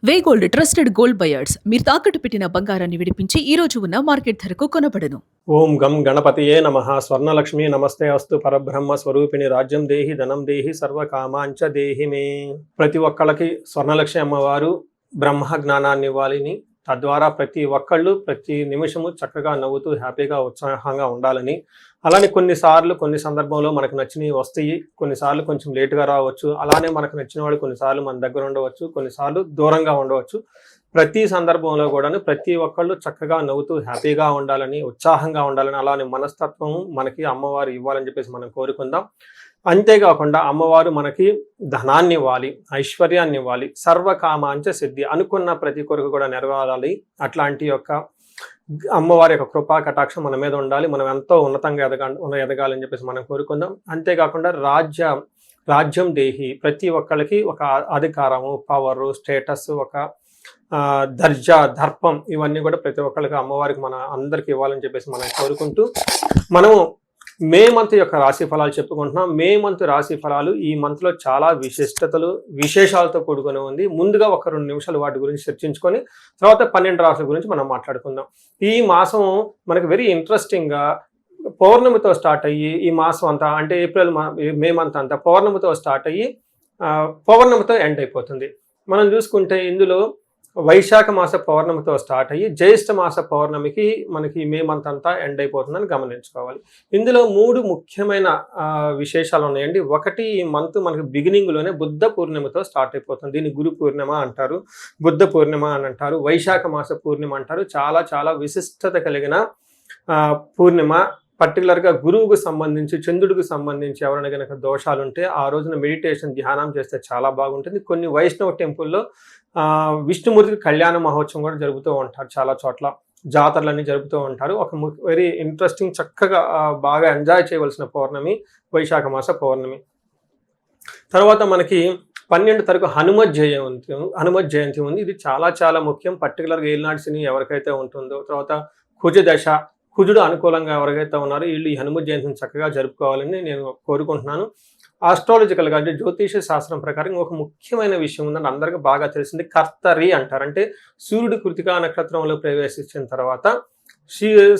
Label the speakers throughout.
Speaker 1: వే gold trusted gold buyers మీరు తాకట్టు పెట్టిన బంగారాన్ని విడిపించి ఈ రోజు ఉన్న మార్కెట్ ధరకు కొనబడను.
Speaker 2: ఓం గం గణపతియే నమః. స్వర్ణలక్ష్మి నమస్తే అస్తు. పరబ్రహ్మ స్వరూపిణి రాజ్యం దేహి ధనం దేహి సర్వకామాంచ దేహి మే. ప్రతి ఒక్కళ్ళకి స్వర్ణలక్ష్మి అమ్మవారు బ్రహ్మ జ్ఞానాన్ని ఇవ్వాలని, తద్వారా ప్రతి ఒక్కళ్ళు ప్రతి నిమిషము చక్కగా నవ్వుతూ హ్యాపీగా ఉత్సాహంగా ఉండాలని, అలానే కొన్ని సందర్భంలో మనకు నచ్చినవి వస్తాయి, కొన్నిసార్లు కొంచెం లేటుగా రావచ్చు. అలానే మనకు నచ్చిన వాళ్ళు కొన్నిసార్లు మన దగ్గర ఉండవచ్చు, కొన్నిసార్లు దూరంగా ఉండవచ్చు. ప్రతి సందర్భంలో కూడాను ప్రతి ఒక్కళ్ళు చక్కగా నవ్వుతూ హ్యాపీగా ఉండాలని, ఉత్సాహంగా ఉండాలని, అలానే మనస్తత్వం మనకి అమ్మవారు ఇవ్వాలని చెప్పేసి మనం కోరుకుందాం. అంతేకాకుండా అమ్మవారు మనకి ధనాన్ని ఇవ్వాలి, ఐశ్వర్యాన్ని ఇవ్వాలి, సర్వకామాంచ సిద్ధి, అనుకున్న ప్రతి కొరకు కూడా నెరవేరాలి. అట్లాంటి యొక్క అమ్మవారి యొక్క కృపా కటాక్షం మన మీద ఉండాలి. మనం ఎంతో ఉన్నతంగా ఎదగాలని చెప్పేసి మనం కోరుకుందాం. అంతేకాకుండా రాజ్యం దేహి, ప్రతి ఒక్కళ్ళకి ఒక అధికారము, పవరు, స్టేటస్, ఒక దర్జా, దర్పం, ఇవన్నీ కూడా ప్రతి ఒక్కళ్ళకి అమ్మవారికి మన అందరికి ఇవ్వాలని చెప్పేసి మనం కోరుకుంటూ, మనము మే మంత్ యొక్క రాశి ఫలాలు చెప్పుకుంటున్నాం. మే మంత్ రాశి ఫలాలు ఈ మంత్ లో చాలా విశేషాలతో కూడుకొని ఉంది. ముందుగా ఒక 2 నిమిషాలు వాటి గురించి చర్చించుకొని తర్వాత 12 రాశుల గురించి మనం మాట్లాడుకుందాం. ఈ మాసం మనకి వెరీ ఇంట్రెస్టింగ్ గా పౌర్ణమితో స్టార్ట్ అయ్యి, ఈ మాసం అంతా అంటే మే మంత్ అంతా పౌర్ణమితో స్టార్ట్ అయ్యి పౌర్ణమితో ఎండ్ అయిపోతుంది. మనం చూసుకుంటే ఇందులో వైశాఖ మాస పౌర్ణమితో స్టార్ట్ అయ్యి జ్యేష్ఠ మాస పౌర్ణమికి మనకి మే మంత్ అంతా ఎండ్ అయిపోతుందని గమనించుకోవాలి. ఇందులో 3 ముఖ్యమైన విశేషాలు ఉన్నాయండి. ఒకటి, ఈ మంత్ మనకి బిగినింగ్ లోనే బుద్ధ పూర్ణిమతో స్టార్ట్ అయిపోతుంది. దీన్ని గురు పూర్ణిమ అంటారు, బుద్ధ పూర్ణిమ అని అంటారు, వైశాఖ మాస పూర్ణిమ అంటారు. చాలా చాలా విశిష్టత కలిగిన పూర్ణిమ. పర్టికులర్గా గురువుకు సంబంధించి, చంద్రుడికి సంబంధించి ఎవరైనా కనుక దోషాలు ఉంటే ఆ రోజున మెడిటేషన్, ధ్యానం చేస్తే చాలా బాగుంటుంది. కొన్ని వైష్ణవ టెంపుల్లో విష్ణుమూర్తికి కళ్యాణ మహోత్సవం కూడా జరుపుతూ ఉంటారు. చాలా చోట్ల జాతరలన్నీ జరుపుతూ ఉంటారు. ఒక వెరీ ఇంట్రెస్టింగ్, చక్కగా బాగా ఎంజాయ్ చేయవలసిన పౌర్ణమి వైశాఖ మాస పౌర్ణమి. తర్వాత మనకి 12 తారీఖు హనుమత్ జయంతి ఉంది. ఇది చాలా చాలా ముఖ్యం. పర్టికులర్గా ఏలినాటి శని ఎవరికైతే ఉంటుందో, తర్వాత కుజ దశ, కుజుడు అనుకూలంగా ఎవరికైతే ఉన్నారో వీళ్ళు ఈ హనుమత్ జయంతిని చక్కగా జరుపుకోవాలని నేను కోరుకుంటున్నాను. ఆస్ట్రాలజికల్గా అంటే జ్యోతిష శాస్త్రం ప్రకారం ఒక ముఖ్యమైన విషయం ఉందని అందరికీ బాగా తెలిసింది, కర్తరి అంటారు. అంటే సూర్యుడు కృతికా నక్షత్రంలో ప్రవేశించిన తర్వాత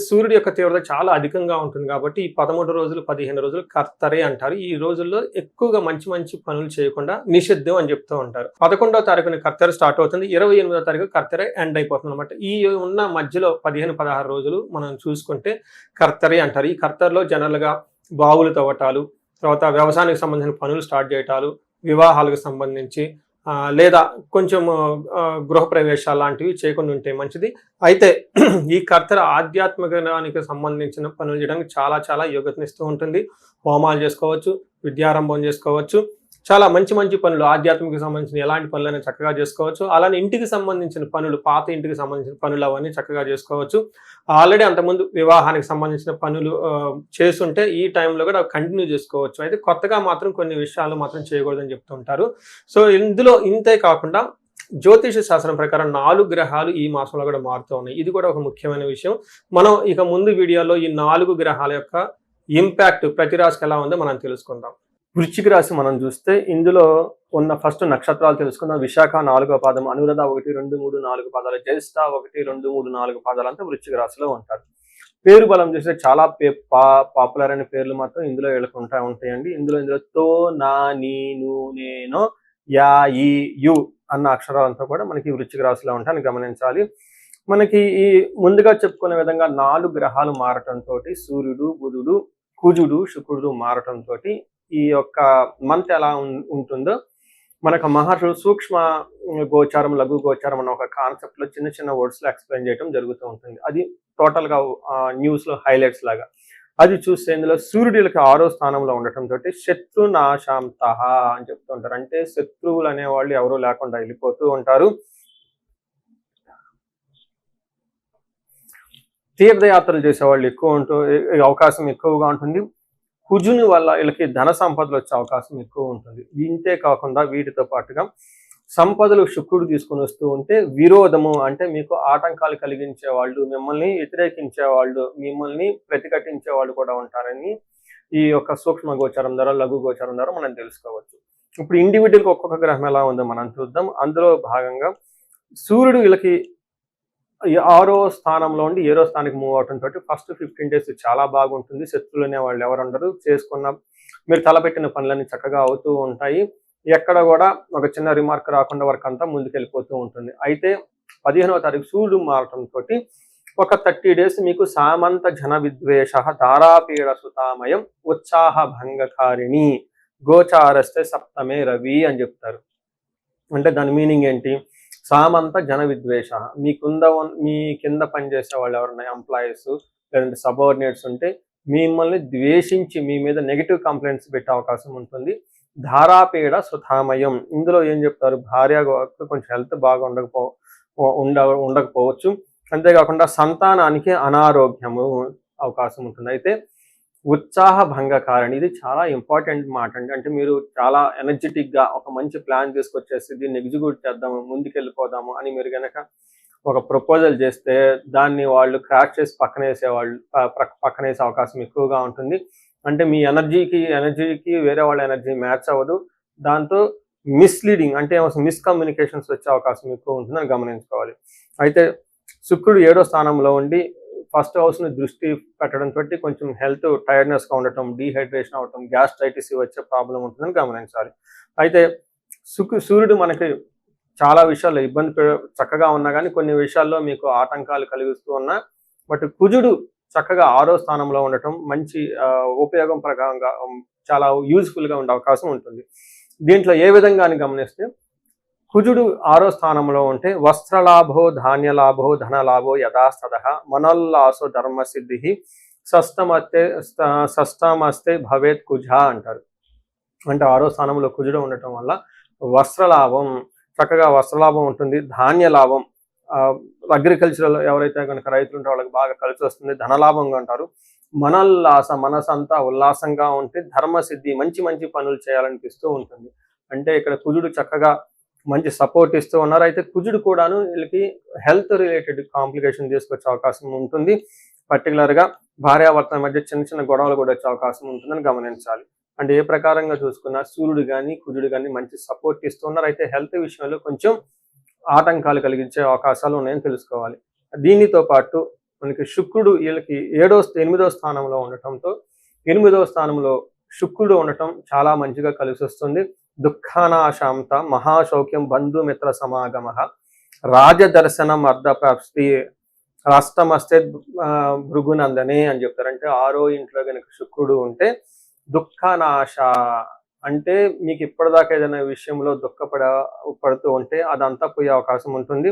Speaker 2: సూర్యుడి యొక్క తీవ్రత చాలా అధికంగా ఉంటుంది కాబట్టి ఈ 13 రోజులు 15 రోజులు కర్తరి అంటారు. ఈ రోజుల్లో ఎక్కువగా మంచి మంచి పనులు చేయకుండా నిషిద్ధం అని చెప్తూ ఉంటారు. 11వ తారీఖున కర్తరి స్టార్ట్ అవుతుంది, 28వ తారీఖు కర్తరి ఎండ్ అయిపోతుంది అనమాట. ఈ ఉన్న మధ్యలో 15-16 రోజులు మనం చూసుకుంటే కర్తరి అంటారు. ఈ కర్తరిలో జనరల్గా బావులు తవ్వటాలు, తర్వాత వ్యవసాయానికి సంబంధించిన పనులు స్టార్ట్ చేయటాలు, వివాహాలకు సంబంధించి లేదా కొంచెం గృహప్రవేశాలు లాంటివి చేయకుండా ఉంటే మంచిది. అయితే ఈ కర్తర ఆధ్యాత్మికానికి సంబంధించిన పనులు చేయడానికి చాలా చాలా యోగ్యతనిస్తూ ఉంటుంది. హోమాలు చేసుకోవచ్చు, విద్యారంభం చేసుకోవచ్చు, చాలా మంచి మంచి పనులు, ఆధ్యాత్మిక సంబంధించిన ఎలాంటి పనులైనా చక్కగా చేసుకోవచ్చు. అలానే ఇంటికి సంబంధించిన పనులు, పాత ఇంటికి సంబంధించిన పనులు అవన్నీ చక్కగా చేసుకోవచ్చు. ఆల్రెడీ అంతకుముందు వివాహానికి సంబంధించిన పనులు చేస్తుంటే ఈ టైంలో కూడా కంటిన్యూ చేసుకోవచ్చు. అయితే కొత్తగా మాత్రం కొన్ని విషయాలు మాత్రం చేయకూడదని చెప్తుంటారు. సో ఇందులో ఇంతే కాకుండా జ్యోతిష శాస్త్రం ప్రకారం 4 గ్రహాలు ఈ మాసంలో కూడా మారుతూ ఉన్నాయి. ఇది కూడా ఒక ముఖ్యమైన విషయం. మనం ఇక ముందు వీడియోలో ఈ 4 గ్రహాల యొక్క ఇంపాక్ట్ ప్రతి రాశికి ఎలా ఉందో మనం తెలుసుకుందాం. వృశ్చిక రాశి మనం చూస్తే ఇందులో ఉన్న ఫస్ట్ నక్షత్రాలు తెలుసుకుందాం. విశాఖ 4వ పాదం, అనురాధ 1, 2, 3, 4 పాదాలు, జ్యేష్ఠ 1, 2, 3, 4 పాదాలు అంతా వృశ్చిక రాశిలో ఉంటారు. పేరు బలం చూస్తే చాలా పాపులర్ అయిన పేర్లు మాత్రం ఇందులో వీళ్ళకి ఉంటాయండి. ఇందులో తో, నా, నీ, ను, నేను, యా, ఈ, యు అన్న అక్షరాలంతా కూడా మనకి వృశ్చిక రాశిలో ఉంటాయని గమనించాలి. మనకి ఈ ముందుగా చెప్పుకునే విధంగా 4 గ్రహాలు మారటంతో, సూర్యుడు, బుధుడు, కుజుడు, శుక్రుడు మారటంతో ఈ యొక్క మంత్ ఎలా ఉంటుందో మనకు మహర్షులు సూక్ష్మ గోచారం, లఘు గోచారం అన్న ఒక కాన్సెప్ట్ లో చిన్న చిన్న వర్డ్స్ లో ఎక్స్ప్లెయిన్ చేయడం జరుగుతూ ఉంటుంది. అది టోటల్ గా న్యూస్ లో హైలైట్స్ లాగా. అది చూస్తే ఇందులో సూర్యుడికి 6వ స్థానంలో ఉండటంతో శత్రు నాశాంత అని చెప్తూ ఉంటారు. అంటే శత్రువులు అనేవాళ్ళు ఎవరూ లేకుండా వెళ్ళిపోతూ ఉంటారు. తీర్థయాత్రలు చేసేవాళ్ళు అవకాశం ఎక్కువగా ఉంటుంది. కుజుని వల్ల వీళ్ళకి ధన సంపదలు వచ్చే అవకాశం ఎక్కువ ఉంటుంది. ఇంతే కాకుండా వీటితో పాటుగా సంపదలు శుక్రుడు తీసుకుని వస్తూ ఉంటే విరోధము, అంటే మీకు ఆటంకాలు కలిగించే వాళ్ళు, మిమ్మల్ని వ్యతిరేకించే వాళ్ళు, మిమ్మల్ని ప్రతిఘటించే వాళ్ళు కూడా ఉంటారని ఈ యొక్క సూక్ష్మ గోచారం ద్వారా, లఘు గోచారం ద్వారా మనం తెలుసుకోవచ్చు. ఇప్పుడు ఇండివిజువల్గా ఒక్కొక్క గ్రహం ఎలా ఉందో మనం చూద్దాం. అందులో భాగంగా సూర్యుడు వీళ్ళకి ఈ 6వ స్థానంలో ఉండి 7వ స్థానానికి మూవ్ అవటంతోటి ఫస్ట్ 15 డేస్ చాలా బాగుంటుంది. శత్రువులు అనేవాళ్ళు ఎవరుండరు. చేసుకున్న మీరు తలపెట్టిన పనులన్నీ చక్కగా అవుతూ ఉంటాయి. ఎక్కడ గూడా ఒక చిన్న రిమార్క్ రాకుండా వర్క్ అంతా ముందుకెళ్ళిపోతూ ఉంటుంది. అయితే 15వ తారీఖు సూర్యుడు మారటంతోటి ఒక 30 డేస్ మీకు సామంత జన విద్వేషః ధారాపీడ సుతామయం ఉత్సాహ భంగకారిణి గోచారస్తే సప్తమే రవి అని జెప్తారు. అంటే దాని మీనింగ్ ఏంటి? సామంత జన విద్వేష. మీ కింద పనిచేసే వాళ్ళు ఎవరైనా ఎంప్లాయీస్ లేదంటే సబార్డినేట్స్ ఉంటే మిమ్మల్ని ద్వేషించి మీ మీద నెగెటివ్ కంప్లైంట్స్ పెట్టే అవకాశం ఉంటుంది. ధారాపీడ సుధామయం. ఇందులో ఏం చెప్తారు? భార్య కొంచెం హెల్త్ బాగా ఉండకపోవచ్చు. అంతేకాకుండా సంతానానికి అనారోగ్యము అవకాశం ఉంటుంది. అయితే ఉత్సాహ భంగకారణి ఇది చాలా ఇంపార్టెంట్ మాట అండి. అంటే మీరు చాలా ఎనర్జెటిక్‌గా ఒక మంచి ప్లాన్ తీసుకొచ్చేసి దీన్ని ఎగ్జిక్యూట్ చేద్దాము, ముందుకెళ్ళిపోదాము అని మీరు గనక ఒక ప్రపోజల్ చేస్తే దాన్ని వాళ్ళు క్రాష్ చేసి పక్కనేసే అవకాశం ఎక్కువగా ఉంటుంది. అంటే మీ ఎనర్జీకి వేరే వాళ్ళ ఎనర్జీ మ్యాచ్ అవ్వదు. దాంతో మిస్‌లీడింగ్ అంటే మిస్‌కమ్యూనికేషన్స్ వచ్చే అవకాశం ఎక్కువ ఉంటుందని గమనించుకోవాలి. అయితే శుక్రుడు 7వ స్థానంలో ఉండి ఫస్ట్ హౌస్‌ని దృష్టి పెట్టడంతోటి కొంచెం హెల్త్ టైర్డ్‌నెస్‌గా ఉండటం, డీహైడ్రేషన్ అవ్వటం, గ్యాస్ట్రైటిస్ వచ్చే ప్రాబ్లమ్ ఉంటుందని గమనించాలి. అయితే సూర్యుడు మనకి చాలా విషయాల్లో చక్కగా ఉన్నా గానీ కొన్ని విషయాల్లో మీకు ఆటంకాలు కలిగిస్తూ ఉన్నా, బట్ కుజుడు చక్కగా 6వ స్థానంలో ఉండటం మంచి ఉపయోగం ప్రకారంగా చాలా యూజ్‌ఫుల్‌గా ఉండే అవకాశం ఉంటుంది. దీంట్లో ఏ విధంగా అని గమనిస్తే కుజుడు 6వ స్థానంలో ఉంటే వస్త్రలాభో ధాన్యలాభో ధనలాభో యథాస్తథః మనోల్లాసో ధర్మసిద్ధిః షష్టమస్తే భవేత్ కుజ అంటారు. అంటే 6వ స్థానంలో కుజుడు ఉండటం వల్ల చక్కగా వస్త్రలాభం ఉంటుంది. ధాన్య లాభం అగ్రికల్చరల్ ఎవరైతే కనుక రైతులు ఉంటే వాళ్ళకి బాగా కలిసి వస్తుంది. ధనలాభంగా అంటారు. మనసంతా ఉల్లాసంగా ఉంటే ధర్మసిద్ధి మంచి మంచి పనులు చేయాలనిపిస్తూ ఉంటుంది. అంటే ఇక్కడ కుజుడు చక్కగా మంచి సపోర్ట్ ఇస్తూ ఉన్నారు. అయితే కుజుడు కూడాను వీళ్ళకి హెల్త్ రిలేటెడ్ కాంప్లికేషన్ తీసుకొచ్చే అవకాశం ఉంటుంది. పర్టికులర్‌గా భార్యాభర్తల మధ్య చిన్న చిన్న గొడవలు కూడా వచ్చే అవకాశం ఉంటుందని గమనించాలి. అంటే ఏ ప్రకారంగా చూసుకున్నా సూర్యుడు గాని, కుజుడు గాని మంచి సపోర్ట్ ఇస్తూ ఉన్నారు. అయితే హెల్త్ విషయంలో కొంచెం ఆటంకాలు కలిగించే అవకాశాలు ఉన్నాయని తెలుసుకోవాలి. దీనితో పాటు మనకి శుక్రుడు వీళ్ళకి 8వ స్థానంలో ఉండటంతో 8వ స్థానంలో శుక్రుడు ఉండటం చాలా మంచిగా కలిసొస్తుంది. దుఃఖానాశాంత మహాశౌక్యం బంధుమిత్ర సమాగమః రాజదర్శనం అర్ధప్రాప్తి రాష్ట్రమస్తే భృగునందనే అని చెప్తారు. అంటే 6వ ఇంట్లో కనుక శుక్రుడు ఉంటే దుఃఖనాశ అంటే మీకు ఇప్పటిదాకా ఏదైనా విషయంలో పడుతూ ఉంటే అదంతా పోయే అవకాశం ఉంటుంది.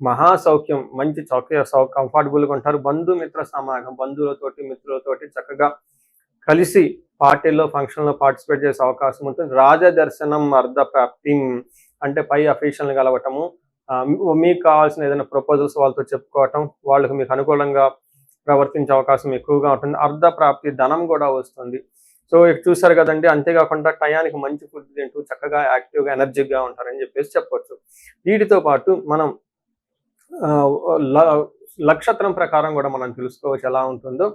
Speaker 2: మహాసౌఖ్యం మంచి కంఫర్టబుల్గా ఉంటారు. బంధుమిత్ర సమాగం బంధువులతోటి మిత్రులతోటి చక్కగా కలిసి పార్టీల్లో ఫంక్షన్లో పార్టిసిపేట్ చేసే అవకాశం ఉంటుంది. రాజదర్శనం అర్ధప్రాప్తి అంటే పై అఫీషియల్ని కలవటము, మీకు కావాల్సిన ఏదైనా ప్రపోజల్స్ వాళ్ళతో చెప్పుకోవటం, వాళ్ళకి మీకు అనుకూలంగా ప్రవర్తించే అవకాశం ఎక్కువగా ఉంటుంది. అర్ధప్రాప్తి ధనం కూడా వస్తుంది. సో చూసారు కదండి. అంతేకాకుండా టయానికి మంచి ఫుడ్ తింటూ చక్కగా యాక్టివ్గా ఎనర్జిక్గా ఉంటారని చెప్పొచ్చు. వీటితో పాటు మనం నక్షత్రం ప్రకారం కూడా మనం తెలుసుకోవచ్చు ఎలా ఉంటుందో.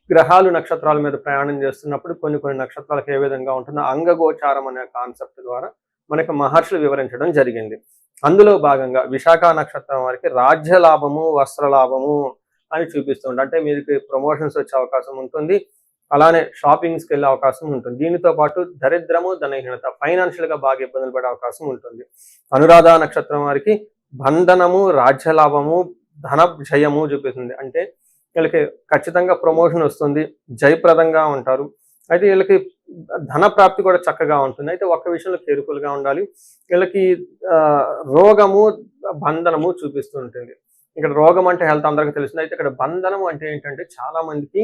Speaker 2: గ్రహాలు నక్షత్రాల మీద ప్రయాణం చేస్తున్నప్పుడు కొన్ని నక్షత్రాలకు ఏ విధంగా ఉంటుందో అంగగోచారం అనే కాన్సెప్ట్ ద్వారా మనకి మహర్షులు వివరించడం జరిగింది. అందులో భాగంగా విశాఖ నక్షత్రం వారికి రాజ్య లాభము, వస్త్ర లాభము అని చూపిస్తుంది. అంటే మీకు ప్రమోషన్స్ వచ్చే అవకాశం ఉంటుంది. అలానే షాపింగ్స్కి వెళ్ళే అవకాశం ఉంటుంది. దీనితో పాటు దరిద్రము, ధనహీనత ఫైనాన్షియల్గా బాగా ఇబ్బందులు పడే అవకాశం ఉంటుంది. అనురాధ నక్షత్రం వారికి బంధనము, రాజ్యలాభము, ధన జయము చూపిస్తుంది. అంటే వీళ్ళకి ఖచ్చితంగా ప్రమోషన్ వస్తుంది, జయప్రదంగా ఉంటారు. అయితే వీళ్ళకి ధన ప్రాప్తి కూడా చక్కగా ఉంటుంది. అయితే ఒక్క విషయంలో కేర్ఫుల్గా ఉండాలి. వీళ్ళకి రోగము, బంధనము చూపిస్తూ ఉంటుంది. ఇక్కడ రోగం అంటే హెల్త్ అందరికీ తెలిసింది. అయితే ఇక్కడ బంధనం అంటే ఏంటంటే చాలా మందికి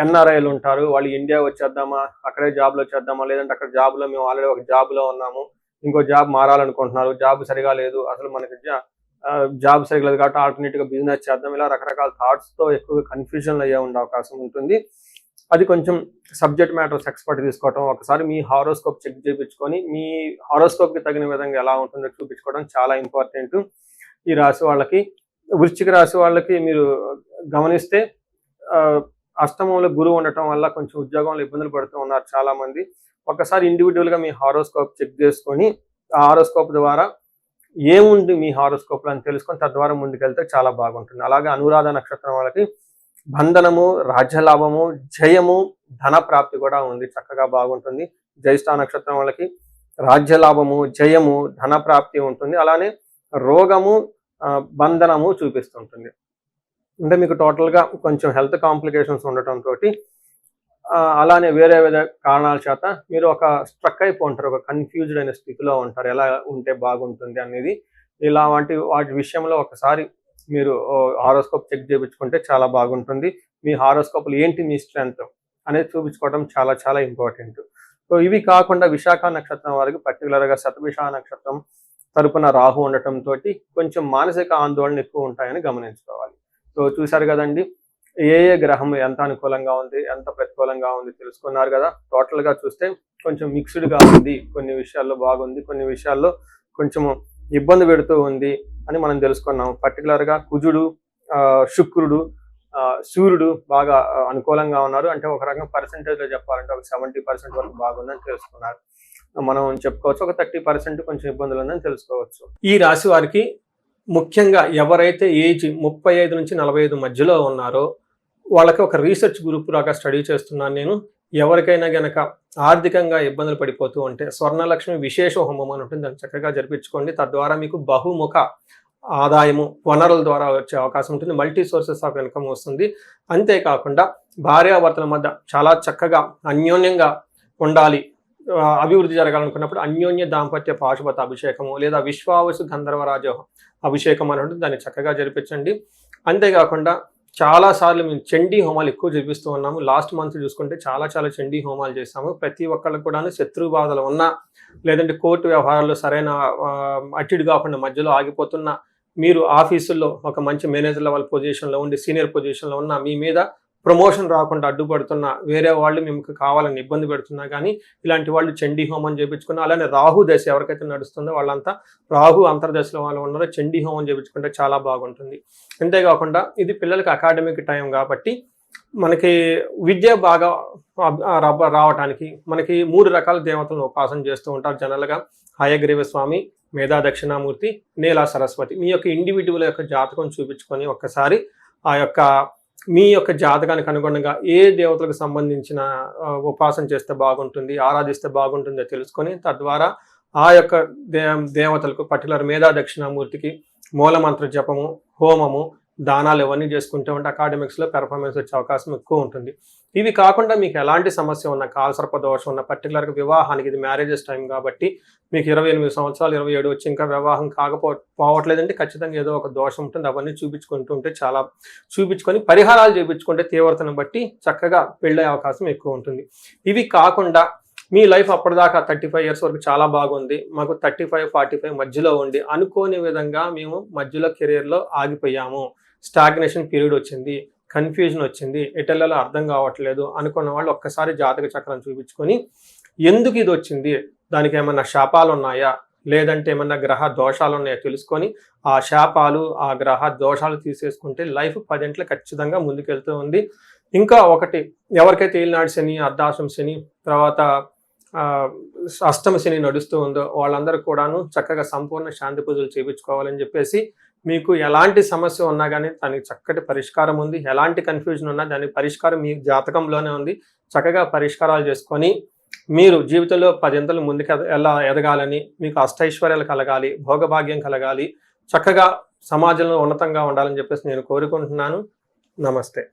Speaker 2: ఎన్ఆర్ఐలు ఉంటారు. వాళ్ళు ఇండియా వచ్చేద్దామా, అక్కడే జాబ్లో వచ్చేద్దామా, లేదంటే అక్కడ జాబ్లో మేము ఆల్రెడీ ఒక జాబ్లో ఉన్నాము, ఇంకో జాబ్ మారాలనుకుంటున్నారు, జాబ్ సరిగా లేదు, అసలు మనకి జాబ్ సరిగా లేదు కాబట్టి ఆల్టర్నేట్గా బిజినెస్ చేద్దాం, ఇలా రకరకాల థాట్స్తో ఎక్కువగా కన్ఫ్యూజన్లు అయ్యే ఉండే అవకాశం ఉంటుంది. అది కొంచెం సబ్జెక్ట్ మ్యాటర్స్ ఎక్స్పర్ట్ తీసుకోవటం, ఒకసారి మీ హారోస్కోప్ చెక్ చేయించుకొని మీ హారోస్కోప్కి తగిన విధంగా ఎలా ఉంటుందో చూపించుకోవడం చాలా ఇంపార్టెంట్. ఈ రాశి వాళ్ళకి, వృశ్చిక రాశి వాళ్ళకి మీరు గమనిస్తే అష్టమంలో గురువు ఉండటం వల్ల కొంచెం ఉద్యోగంలో ఇబ్బందులు పడుతూ ఉన్నారు చాలా మంది. ఒకసారి ఇండివిజువల్గా మీ హారోస్కోప్ చెక్ చేసుకొని ఆ హారోస్కోప్ ద్వారా ఏముంది మీ హారోస్కోప్లో అని తెలుసుకొని తద్వారా ముందుకెళ్తే చాలా బాగుంటుంది. అలాగే అనురాధ నక్షత్రం వాళ్ళకి బంధనము, రాజ్యలాభము, జయము, ధన ప్రాప్తి కూడా ఉంది, చక్కగా బాగుంటుంది. జ్యేష్ఠ నక్షత్రం వాళ్ళకి రాజ్యలాభము, జయము, ధన ప్రాప్తి ఉంటుంది. అలానే రోగము, బంధనము చూపిస్తుంటుంది. అంటే మీకు టోటల్గా కొంచెం హెల్త్ కాంప్లికేషన్స్ ఉండటంతో అలానే వేరే వేరే కారణాల చేత మీరు ఒక స్ట్రక్ అయిపోంటారు, ఒక కన్ఫ్యూజ్డ్ అయిన స్థితిలో ఉంటారు. ఎలా ఉంటే బాగుంటుంది అనేది, ఇలా వాటి విషయంలో ఒకసారి మీరు హారోస్కోప్ చెక్ చేయించుకుంటే చాలా బాగుంటుంది. మీ హారోస్కోప్లు ఏంటి, మీ స్ట్రెంగ్త్ అనేది చూపించుకోవడం చాలా చాలా ఇంపార్టెంట్. సో ఇవి కాకుండా విశాఖ నక్షత్రం వారికి పర్టికులర్గా శతభిష నక్షత్రం తరపున రాహు ఉండటంతో కొంచెం మానసిక ఆందోళన ఎక్కువ ఉంటాయని గమనించుకోవాలి. సో చూశారు కదండి, ఏ గ్రహం ఎంత అనుకూలంగా ఉంది, ఎంత ప్రతికూలంగా ఉంది తెలుసుకున్నారు కదా. టోటల్గా చూస్తే కొంచెం మిక్స్డ్గా ఉంది, కొన్ని విషయాల్లో బాగుంది, కొన్ని విషయాల్లో కొంచెము ఇబ్బంది పెడుతూ ఉంది అని మనం తెలుసుకున్నాం. పర్టికులర్గా కుజుడు, శుక్రుడు, సూర్యుడు బాగా అనుకూలంగా ఉన్నారు. అంటే ఒక రకంగా పర్సెంటేజ్లో చెప్పాలంటే ఒక 70% వరకు బాగుందని తెలుసుకున్నారు. మనం చెప్పుకోవచ్చు ఒక 30% కొంచెం ఇబ్బందులు ఉందని తెలుసుకోవచ్చు. ఈ రాశి వారికి ముఖ్యంగా ఎవరైతే ఏజ్ 35 నుంచి 45 మధ్యలో ఉన్నారో వాళ్ళకి ఒక రీసెర్చ్ గ్రూప్ లాగా స్టడీ చేస్తున్నాను నేను. ఎవరికైనా గనక ఆర్థికంగా ఇబ్బందులు పడిపోతూ ఉంటే స్వర్ణలక్ష్మి విశేష హోమం అని ఉంటుంది, దాన్ని చక్కగా జరిపించుకోండి. తద్వారా మీకు బహుముఖ ఆదాయము, వనరుల ద్వారా వచ్చే అవకాశం ఉంటుంది. మల్టీ సోర్సెస్ ఆఫ్ ఇన్కమ్ వస్తుంది. అంతేకాకుండా భార్యాభర్తల మధ్య చాలా చక్కగా అన్యోన్యంగా ఉండాలి, అభివృద్ధి జరగాలనుకున్నప్పుడు అన్యోన్య దాంపత్య పాశుపత అభిషేకము లేదా విశ్వావసు గంధర్వరాజ అభిషేకం అని ఉంటుంది, దాన్ని చక్కగా జరిపించండి. అంతేకాకుండా చాలాసార్లు మేము చండీ హోమాలు ఎక్కువ జరిపిస్తూ ఉన్నాము. లాస్ట్ మంత్ చూసుకుంటే చాలా చండీ హోమాలు చేస్తాము. ప్రతి ఒక్కళ్ళకు కూడా శత్రు బాధలు ఉన్నా, లేదంటే కోర్టు వ్యవహారాల్లో సరైన అట్టిడు కాకుండా మధ్యలో ఆగిపోతున్నా, మీరు ఆఫీసుల్లో ఒక మంచి మేనేజర్ లెవెల్ పొజిషన్లో ఉండి సీనియర్ పొజిషన్లో ఉన్న, మీ మీద ప్రమోషన్ రాకుండా అడ్డుపడుతున్న వేరే వాళ్ళు మీకు కావాలని ఇబ్బంది పెడుతున్నా కానీ ఇలాంటి వాళ్ళు చండీ హోమం చేయించుకున్నా, అలానే రాహు దశ ఎవరికైతే నడుస్తుందో వాళ్ళంతా రాహు అంతర్దశలో వాళ్ళు ఉన్నారో చండీ హోమం చేయించుకుంటే చాలా బాగుంటుంది. అంతేకాకుండా ఇది పిల్లలకి అకాడమిక్ టైం కాబట్టి మనకి విద్య బాగా రావటానికి మనకి 3 రకాల దేవతలను ఉపాసన చేస్తూ ఉంటారు జనరల్గా. హయగ్రీవ స్వామి, మేధా దక్షిణామూర్తి, నీలా సరస్వతి. మీ యొక్క ఇండివిజువల్ యొక్క జాతకం చూపించుకొని ఒక్కసారి ఆ యొక్క మీ యొక్క జాతకానికి అనుగుణంగా ఏ దేవతలకు సంబంధించిన ఉపాసన చేస్తే బాగుంటుంది, ఆరాధిస్తే బాగుంటుందో తెలుసుకొని తద్వారా ఆ యొక్క దేవతలకు పర్టికులర్ మేధా దక్షిణామూర్తికి మూలమంత్ర జపము, హోమము, దానాలు ఇవన్నీ చేసుకుంటూ ఉంటే అకాడమిక్స్లో పెర్ఫార్మెన్స్ వచ్చే అవకాశం ఎక్కువ ఉంటుంది. ఇవి కాకుండా మీకు ఎలాంటి సమస్య ఉన్న, కాలసర్ప దోషం ఉన్న, పర్టికులర్గా వివాహానికి ఇది మ్యారేజెస్ టైం కాబట్టి మీకు 28 సంవత్సరాలు 27 వచ్చి ఇంకా వివాహం పోవట్లేదంటే ఖచ్చితంగా ఏదో ఒక దోషం ఉంటుంది. అవన్నీ చూపించుకుంటూ ఉంటే చూపించుకొని పరిహారాలు చేయించుకుంటే తీవ్రతను బట్టి చక్కగా పెళ్ళే అవకాశం ఎక్కువ ఉంటుంది. ఇవి కాకుండా మీ లైఫ్ అప్పటిదాకా 35 ఇయర్స్ వరకు చాలా బాగుంది, మాకు 35-45 మధ్యలో ఉండి అనుకోని విధంగా మేము మధ్యలో కెరీర్లో ఆగిపోయాము, స్టాగ్నేషన్ పీరియడ్ వచ్చింది, కన్ఫ్యూజన్ వచ్చింది, ఎటెల్లలో అర్థం కావట్లేదు అనుకున్న వాళ్ళు ఒక్కసారి జాతక చక్రం చూపించుకొని ఎందుకు ఇది వచ్చింది, దానికి ఏమన్నా శాపాలు ఉన్నాయా, లేదంటే ఏమన్నా గ్రహ దోషాలు ఉన్నాయో తెలుసుకొని ఆ శాపాలు, ఆ గ్రహ దోషాలు తీసేసుకుంటే లైఫ్ 10 గంటలు ఖచ్చితంగా ముందుకెళ్తూ ఉంది. ఇంకా ఒకటి, ఎవరికైతే ఏలినాడు శని, అర్ధాశ్రమ శని, తర్వాత అష్టమ శని నడుస్తూ ఉందో వాళ్ళందరూ కూడాను చక్కగా సంపూర్ణ శాంతి పూజలు చేయించుకోవాలని చెప్పేసి, మీకు ఎలాంటి సమస్య ఉన్నా కానీ దానికి చక్కటి పరిష్కారం ఉంది. ఎలాంటి కన్ఫ్యూజన్ ఉన్నా దానికి పరిష్కారం మీ జాతకంలోనే ఉంది. చక్కగా పరిష్కారాలు చేసుకొని మీరు జీవితంలో 10 ముందుకు ఎలా ఎదగాలని, మీకు అష్టైశ్వర్యాలు కలగాలి, భోగభాగ్యం కలగాలి, చక్కగా సమాజంలో ఉన్నతంగా ఉండాలని చెప్పేసి నేను కోరుకుంటున్నాను. నమస్తే.